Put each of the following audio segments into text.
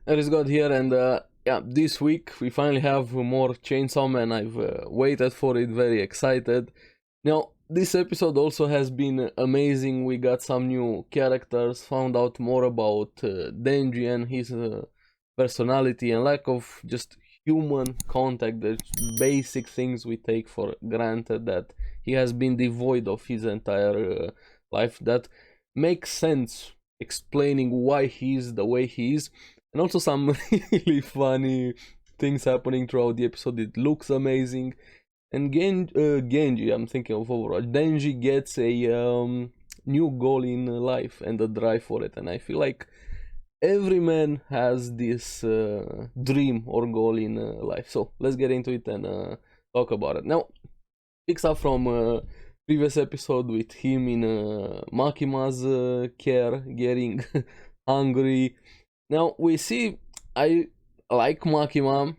ARESxGOD here, and yeah, this week we finally have more chainsawman. I've waited for it, very excited. Now, this episode also has been amazing. We got some new characters, found out more about Denji and his personality and lack of just human contact, the basic things we take for granted that he has been devoid of his entire life. That makes sense, explaining why he is the way he is, and also some really funny things happening throughout the episode. It looks amazing. And Genji, I'm thinking of overall. Denji gets a new goal in life and a drive for it, and I feel like every man has this dream or goal in life. So let's get into it and talk about it. Now, picks up from previous episode with him in Makima's care, getting hungry. Now we see I like Makima,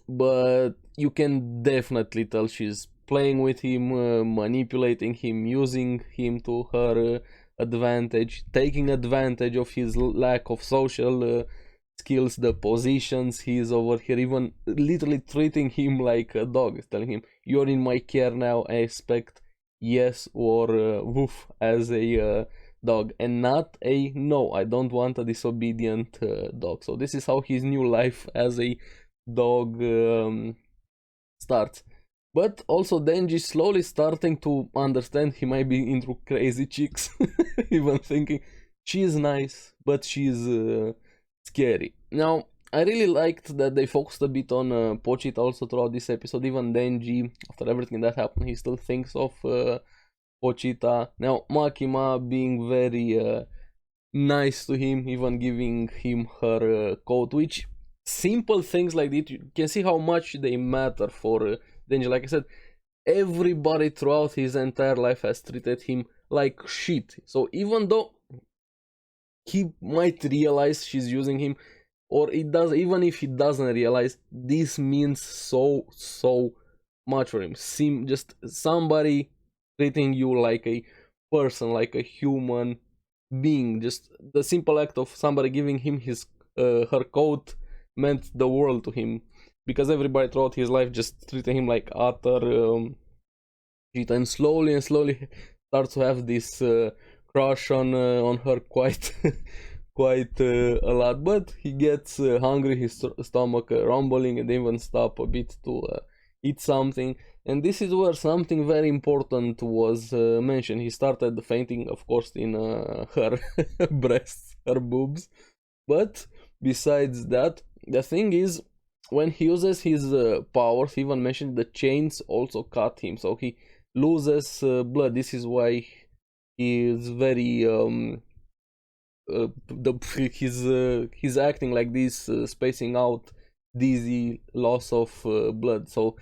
but you can definitely tell she's playing with him, manipulating him, using him to her advantage, taking advantage of his lack of social skills, the positions he's over here, even literally treating him like a dog, telling him, "You're in my care now, I expect yes or woof as a dog, and not a no, I don't want a disobedient dog." So this is how his new life as a dog starts. But also Denji slowly starting to understand he might be into crazy chicks, even thinking she's nice, but she's scary. Now, I really liked that they focused a bit on Pochita also throughout this episode. Even Denji, after everything that happened, he still thinks of Pochita. Now, Makima being very nice to him, even giving him her coat, which simple things like this, you can see how much they matter for Denji. Like I said, everybody throughout his entire life has treated him like shit. So even though he might realize she's using him, or it does, even if he doesn't realize, this means so much for him. Just somebody treating you like a person, like a human being. Just the simple act of somebody giving him his her coat meant the world to him, because everybody throughout his life just treated him like utter shit, and slowly starts to have this crush on her quite quite a lot. But he gets hungry, his stomach rumbling, and even stop a bit to eat something. And this is where something very important was mentioned. He started fainting, of course, in her breasts, her boobs. But besides that, the thing is, when he uses his powers, he even mentioned the chains also cut him, so he loses blood. This is why he is very he's acting like this, spacing out, dizzy, loss of blood. So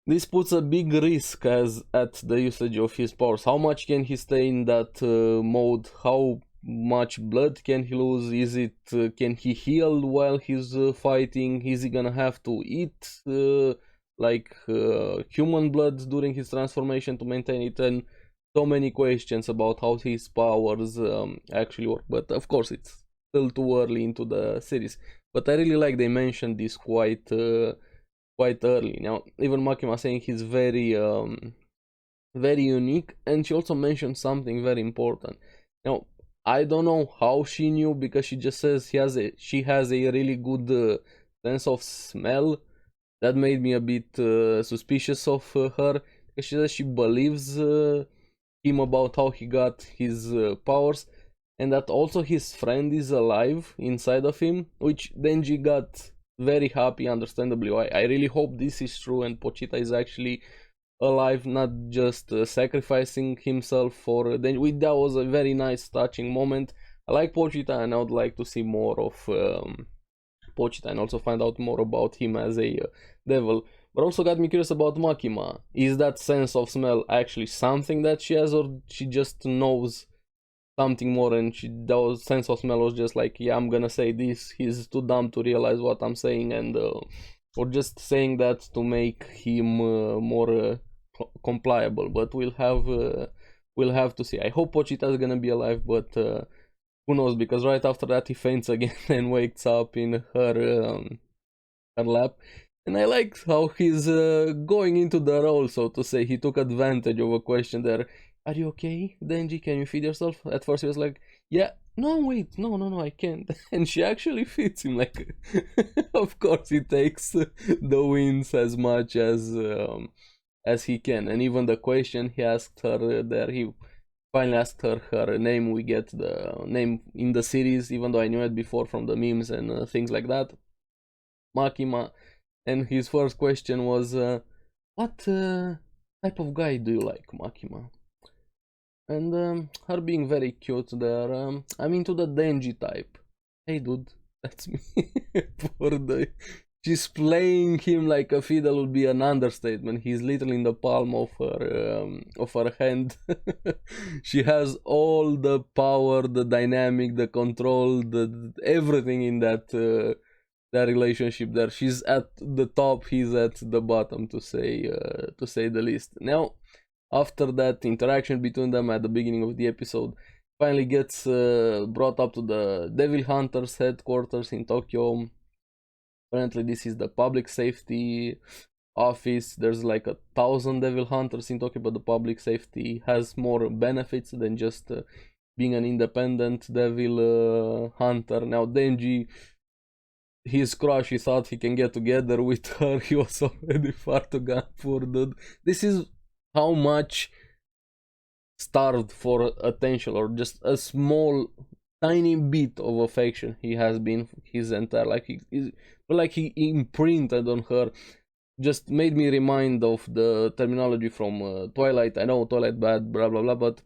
this puts a big risk as at the usage of his powers. How much can he stay in that mode? How much blood can he lose? Is it can he heal while he's fighting? Is he gonna have to eat like human blood during his transformation to maintain it? And so many questions about how his powers actually work. But of course, it's still too early into the series. But I really like they mentioned this quite early. Now, even Makima saying he's very unique, and she also mentioned something very important. Now, I don't know how she knew, because she just says she has a really good sense of smell. That made me a bit suspicious of her, because she says she believes him about how he got his powers, and that also his friend is alive inside of him, which Denji got very happy, understandably. I really hope this is true and Pochita is actually alive, not just sacrificing himself for Denji. That was a very nice, touching moment. I like Pochita, and I would like to see more of Pochita, and also find out more about him as a devil. But also got me curious about Makima. Is that sense of smell actually something that she has, or she just knows something more, and that sense of smell was just like, yeah, I'm gonna say this, he's too dumb to realize what I'm saying, and or just saying that to make him more compliable. But we'll have to see. I hope Pochita is gonna be alive, but who knows, because right after that he faints again and wakes up in her lap. And I liked how he's going into the role, so to say. He took advantage of a question there. Are you okay, Denji? Can you feed yourself? At first he was like, yeah, no, wait, no, I can't. And she actually feeds him, like, of course he takes the wins as much as he can. And even the question he asked her there, he finally asked her name. We get the name in the series, even though I knew it before from the memes and things like that. Makima. And his first question was, what type of guy do you like, Makima? And her being very cute there, I'm into the Denji type. Hey dude, that's me. She's playing him like a fiddle would be an understatement. He's literally in the palm of her hand. She has all the power, the dynamic, the control, the everything in that relationship there. She's at the top, he's at the bottom, to say the least. Now, after that interaction between them at the beginning of the episode, finally gets brought up to the Devil Hunters headquarters in Tokyo. Apparently this is the public safety office. There's like 1,000 Devil Hunters in Tokyo, but the public safety has more benefits than just being an independent Devil Hunter. Now Denji, his crush, he thought he can get together with her. He was already far too gone, poor dude. This is how much starved for attention, or just a small tiny bit of affection he has been his entire life. He imprinted on her. Just made me remind of the terminology from Twilight. I know Twilight bad, blah blah blah, but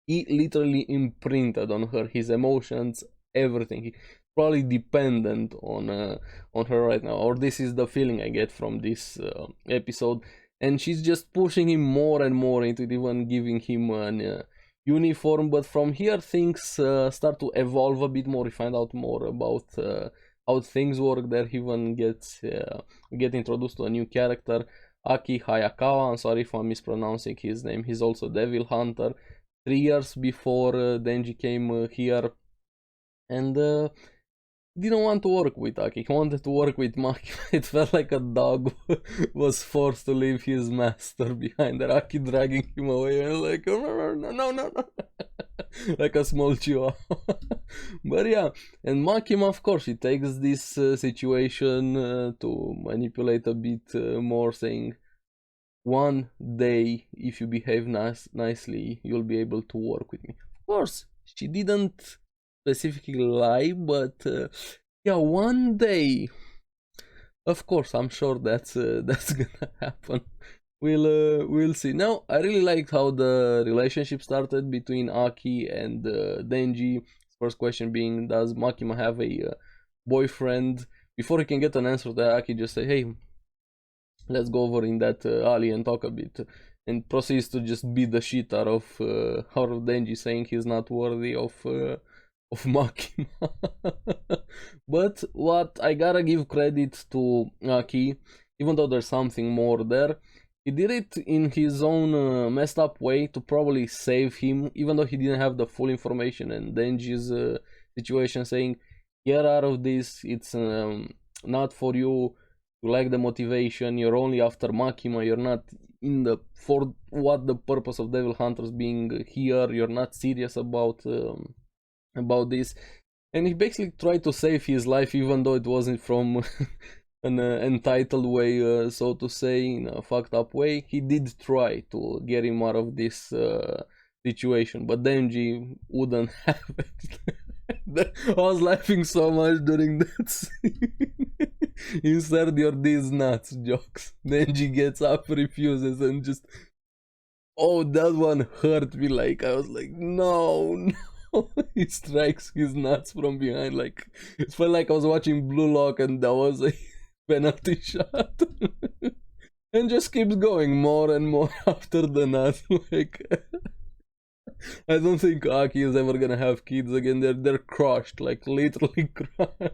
he literally imprinted on her his emotions, everything. He probably dependent on her right now, or this is the feeling I get from this episode. And she's just pushing him more and more into it, even giving him an uniform. But from here things start to evolve a bit more. We find out more about how things work there. He even get introduced to a new character, Aki Hayakawa. I'm sorry if I'm mispronouncing his name. He's also Devil Hunter. 3 years before Denji came here, and didn't want to work with Aki. He wanted to work with Maki. It felt like a dog was forced to leave his master behind there. Aki dragging him away, and like, no. Like a small chihuahua. But yeah, and Makima, of course, he takes this situation to manipulate a bit more, saying, one day, if you behave nicely, you'll be able to work with me. Of course, she didn't specifically lie, but yeah, one day, of course, I'm sure that's gonna happen. We'll see. Now, I really liked how the relationship started between Aki and Denji. First question being, does Makima have a boyfriend? Before he can get an answer to that, Aki just say, hey, let's go over in that alley and talk a bit, and proceeds to just beat the shit out of Denji, saying he's not worthy of Makima. But what I gotta give credit to Aki, even though there's something more there, he did it in his own messed up way to probably save him, even though he didn't have the full information. And Denji's situation, saying, get out of this, it's not for you. You lack the motivation, you're only after Makima, you're not for what the purpose of Devil Hunters being here, you're not serious about this. And he basically tried to save his life, even though it wasn't from an entitled way, so to say, in a fucked up way. He did try to get him out of this situation, but Denji wouldn't have it. I was laughing so much during that scene. Insert your these nuts jokes. Denji gets up, refuses, and just, oh, that one hurt me. Like, I was like, no. He strikes his nuts from behind. Like, it felt like I was watching Blue Lock and that was a penalty shot. And just keeps going more and more after the nuts. Like, I don't think Aki is ever gonna have kids again. They're crushed, like literally crushed.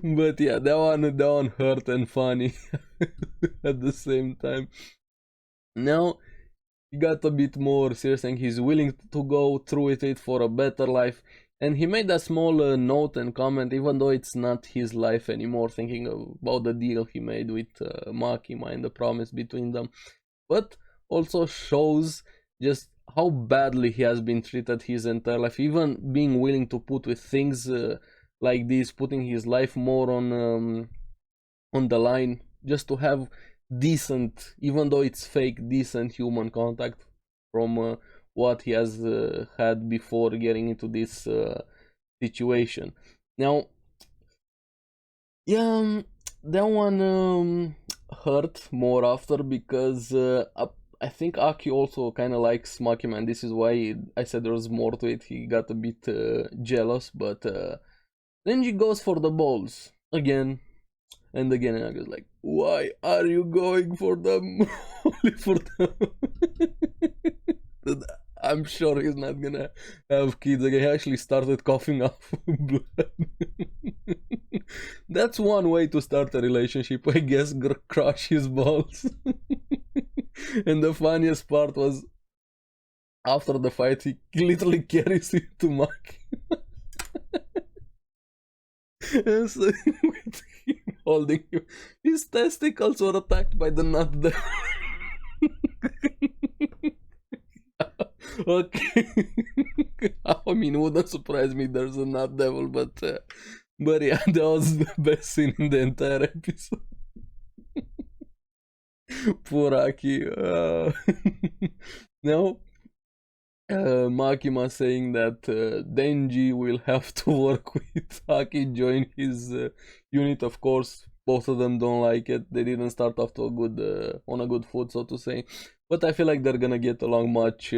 But yeah, that one hurt and funny at the same time. Now, he got a bit more serious and he's willing to go through with it for a better life. And he made a small note and comment, even though it's not his life anymore, thinking about the deal he made with Makima and the promise between them. But also shows just how badly he has been treated his entire life, even being willing to put with things like this, putting his life more on the line just to have decent, even though it's fake, decent human contact from what he has had before getting into this situation. Now, yeah, that one hurt more after because I think Aki also kind of likes Makima, and this is why I said there was more to it. He got a bit jealous, but then she goes for the balls again and again, and I was like, why are you going for them? Only for them. I'm sure he's not gonna have kids again. He actually started coughing up blood. That's one way to start a relationship, I guess, crush his balls. And the funniest part was after the fight, he literally carries it to Maki. And so, with him holding him, his testicles were attacked by the nut devil. Okay. I mean, it wouldn't surprise me there's a nut devil, but yeah, that was the best scene in the entire episode. Poor Aki. Now, Makima saying that Denji will have to work with Aki, join his unit. Of course, both of them don't like it. They didn't start off to a good on a good foot, so to say. But I feel like they're gonna get along much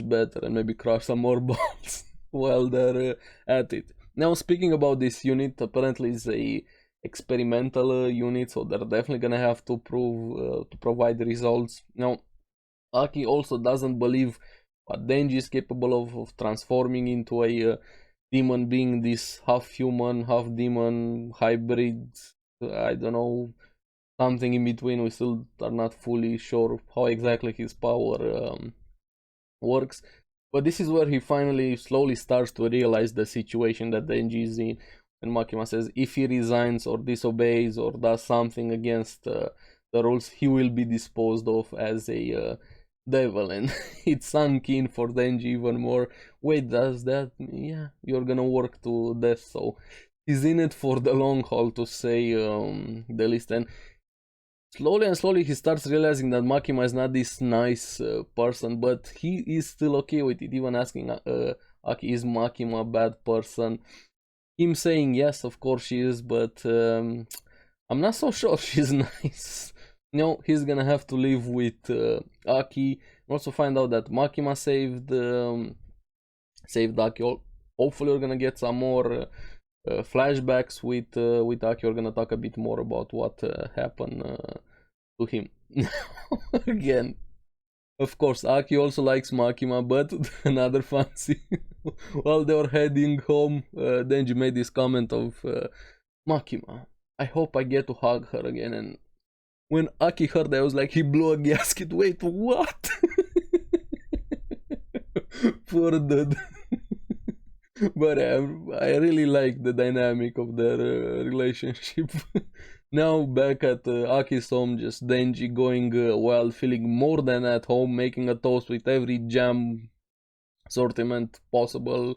better and maybe crush some more balls while they're at it. Now, speaking about this unit, apparently it's a experimental unit, so they're definitely gonna have to provide results. Now, Aki also doesn't believe what Denji is capable of transforming into a demon being, this half human, half demon hybrid. I don't know, something in between. We still are not fully sure how exactly his power works. But this is where he finally slowly starts to realize the situation that Denji is in. And Makima says if he resigns or disobeys or does something against the rules, he will be disposed of as a devil. And it sunk in for Denji even more. Wait, does that? Yeah, you're gonna work to death. So he's in it for the long haul, to say the least. And slowly and slowly he starts realizing that Makima is not this nice person, but he is still okay with it, even asking Aki, is Makima a bad person? Him saying yes, of course she is, but I'm not so sure she's nice. No, he's gonna have to live with Aki, and also find out that Makima saved Aki. Hopefully we're gonna get some more flashbacks with Aki. We're gonna talk a bit more about what happened to him. Again, of course, Aki also likes Makima, but another fancy. While they were heading home, Denji made this comment of Makima, I hope I get to hug her again. And when Aki heard that, I was like, he blew a gasket. Wait, what? Poor dude. But I really like the dynamic of their relationship. Now back at Aki's home, just Denji going wild, feeling more than at home, making a toast with every jam assortment possible,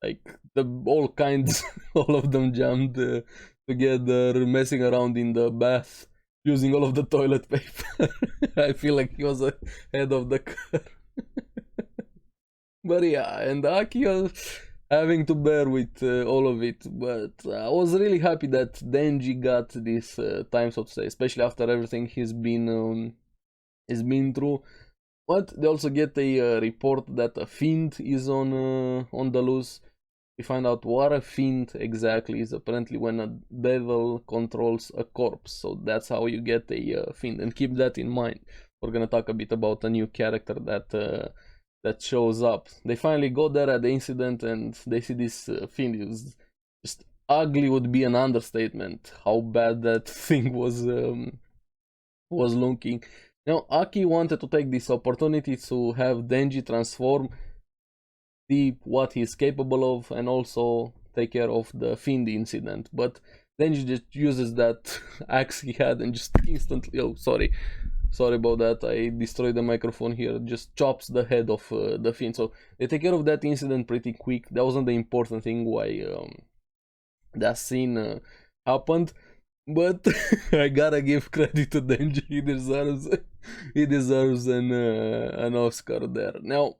like all kinds, all of them jammed together, messing around in the bath, using all of the toilet paper. I feel like he was ahead of the curve. But yeah, and Aki having to bear with all of it, but I was really happy that Denji got this time, so to say, especially after everything he's been through. But they also get a report that a fiend is on the loose. We find out what a fiend exactly is. Apparently, when a devil controls a corpse, so that's how you get a fiend. And keep that in mind. We're gonna talk a bit about a new character that shows up. They finally go there at the incident and they see this fiend. It was just ugly, would be an understatement. How bad that thing was looking. Now, Aki wanted to take this opportunity to have Denji transform, see what he's capable of, and also take care of the fiend incident. But Denji just uses that axe he had and just instantly, oh, sorry about that, I destroyed the microphone here, just chops the head of the fiend. So they take care of that incident pretty quick. That wasn't the important thing why that scene happened. But I gotta give credit to Denji. He deserves an Oscar there. Now,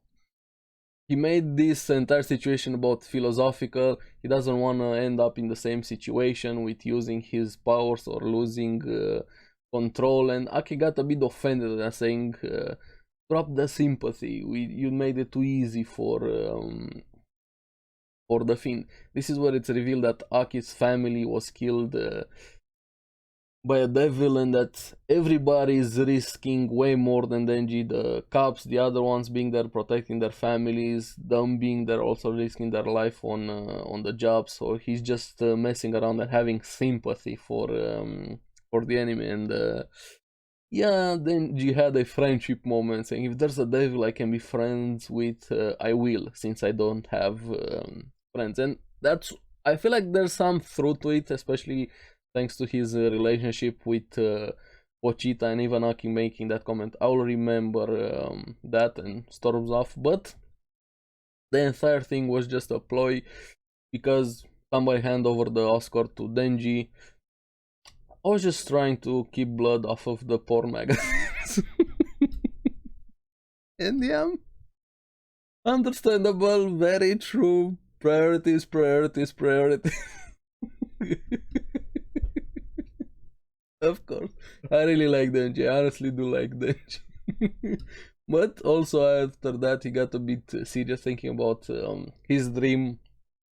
he made this entire situation about philosophical. He doesn't want to end up in the same situation with using his powers or losing control. And Aki got a bit offended and saying, "Drop the sympathy. You made it too easy for the Fiend." This is where it's revealed that Aki's family was killed by a devil, and that everybody is risking way more than Denji. The cops, the other ones being there protecting their families, them being there also risking their life on the job. So he's just messing around and having sympathy for the enemy. And yeah, Denji had a friendship moment saying, if there's a devil I can be friends with, I will, since I don't have friends. And that's, I feel like there's some truth to it, especially thanks to his relationship with Pochita, and even Aki making that comment. I'll remember that and storms off. But the entire thing was just a ploy because somebody hand over the Oscar to Denji. I was just trying to keep blood off of the porn magazines. And yeah, understandable, very true. Priorities. Of course, I really like Denji. I honestly do like Denji. But also after that, he got a bit serious, thinking about his dream,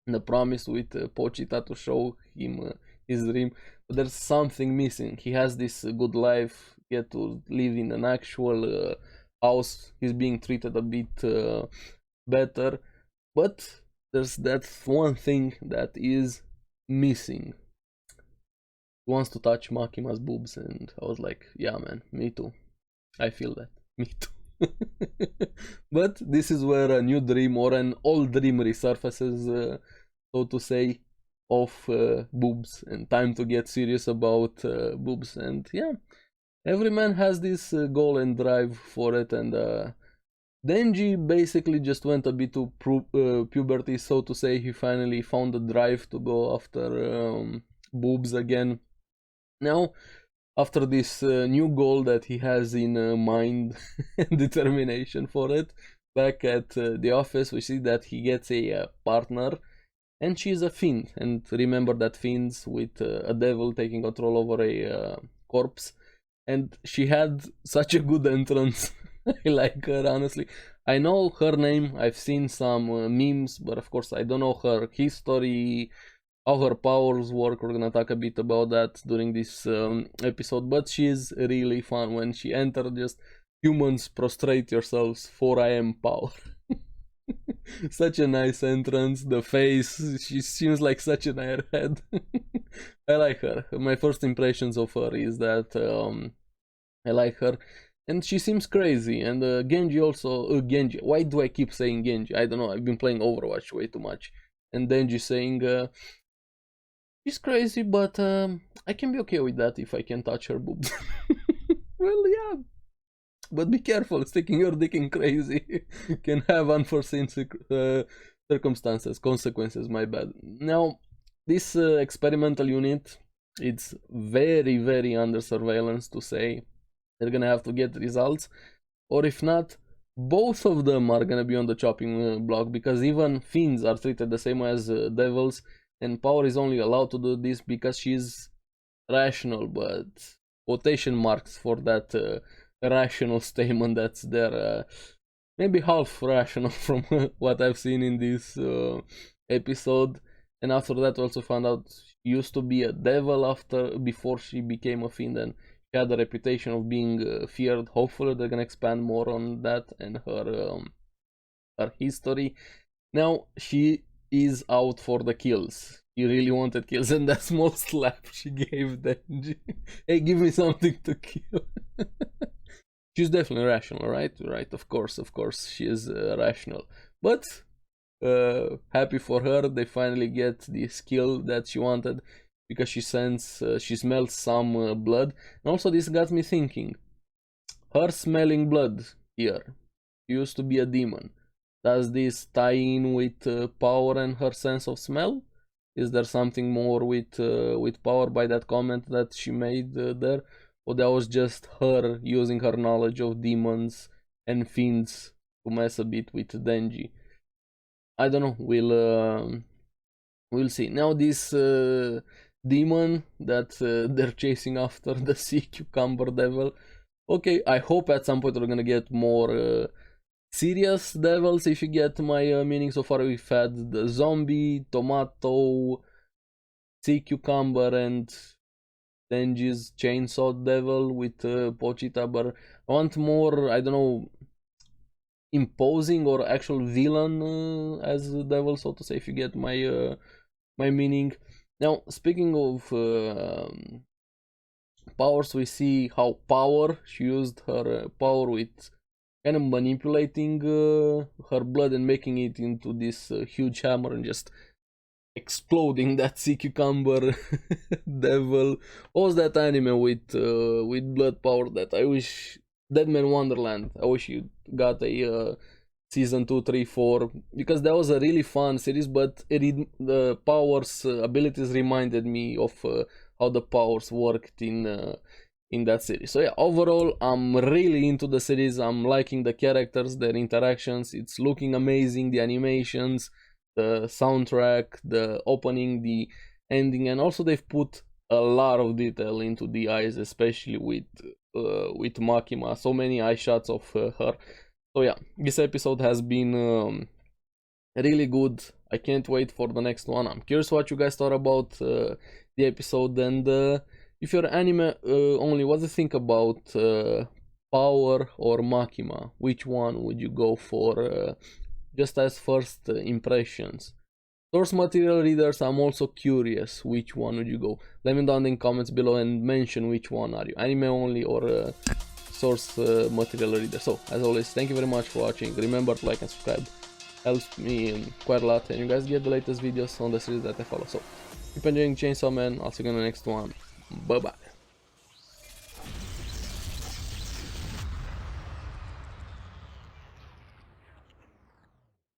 the promise with Pochita to show him his dream. But there's something missing. He has this good life, get to live in an actual house. He's being treated a bit better, but there's that one thing that is missing. He wants to touch Makima's boobs, and I was like, yeah man, me too. I feel that. Me too. But this is where a new dream or an old dream resurfaces, so to say, of boobs, and time to get serious about boobs. And yeah, every man has this goal and drive for it, and Denji basically just went a bit to puberty, so to say. He finally found the drive to go after boobs again. Now, after this new goal that he has in mind and determination for it, back at the office, we see that he gets a partner, and she's a fiend. And remember that fiends with a devil taking control over a corpse. And she had such a good entrance. I like her, honestly. I know her name, I've seen some memes, but of course I don't know her history, how her powers work. We're gonna talk a bit about that during this episode, but she's really fun. When she entered, just humans prostrate yourselves for I am power. Such a nice entrance, the face, she seems like such an airhead. I like her. My first impressions of her is that I like her, and she seems crazy. And Genji also, Genji, why do I keep saying Genji? I don't know, I've been playing Overwatch way too much. And Denji saying, she's crazy, but I can be okay with that if I can touch her boobs. Well, yeah. But be careful, sticking your dick in crazy can have unforeseen circumstances, consequences, my bad. Now, this experimental unit, it's very under surveillance, to say. They're gonna have to get results, or if not, both of them are gonna be on the chopping block, because even fiends are treated the same way as devils, and Power is only allowed to do this because she's rational, but quotation marks for that rational statement that's there. Maybe half rational from what I've seen in this episode. And after that, also found out she used to be a devil before she became a fiend, and she had a reputation of being feared. Hopefully they're gonna expand more on that and her history. Now she is out for the kills. He really wanted kills, and that small slap she gave Denji. Hey, give me something to kill. she's definitely rational, right? Right, of course, she is rational. But happy for her, they finally get the skill that she wanted because she smells some blood. And also, this got me thinking. Her smelling blood here used to be a demon. Does this tie in with power and her sense of smell? Is there something more with power by that comment that she made there? Or that was just her using her knowledge of demons and fiends to mess a bit with Denji? I don't know. We'll see. Now this demon that they're chasing after, the sea cucumber devil. Okay, I hope at some point we're gonna get more serious devils, if you get my meaning. So far we've had the zombie, tomato, sea cucumber, and Denji's chainsaw devil with Pochita, but I want more, I don't know, imposing or actual villain as the devil, so to say, if you get my my meaning. Now, speaking of powers, we see how she used her power with kind of manipulating her blood and making it into this huge hammer and just exploding that sea cucumber devil. What was that anime with blood power that I wish, Dead Man Wonderland, I wish you got a season 2, 3, 4, because that was a really fun series, but the powers abilities reminded me of how the powers worked in that series. So yeah, overall I'm really into the series. I'm liking the characters, their interactions, it's looking amazing, the animations, the soundtrack, the opening, the ending, and also they've put a lot of detail into the eyes, especially with Makima. So many eye shots of her. So yeah, this episode has been really good. I can't wait for the next one. I'm curious what you guys thought about the episode, and if you're anime only, what do you think about Power or Makima? Which one would you go for, just as first impressions? Source material readers, I'm also curious, which one would you go? Let me know down in comments below and mention which one are you, anime only or source material reader. So as always, thank you very much for watching. Remember to like and subscribe, helps me quite a lot, and you guys get the latest videos on the series that I follow. So keep enjoying Chainsaw Man. I'll see you in the next one. Bye bye.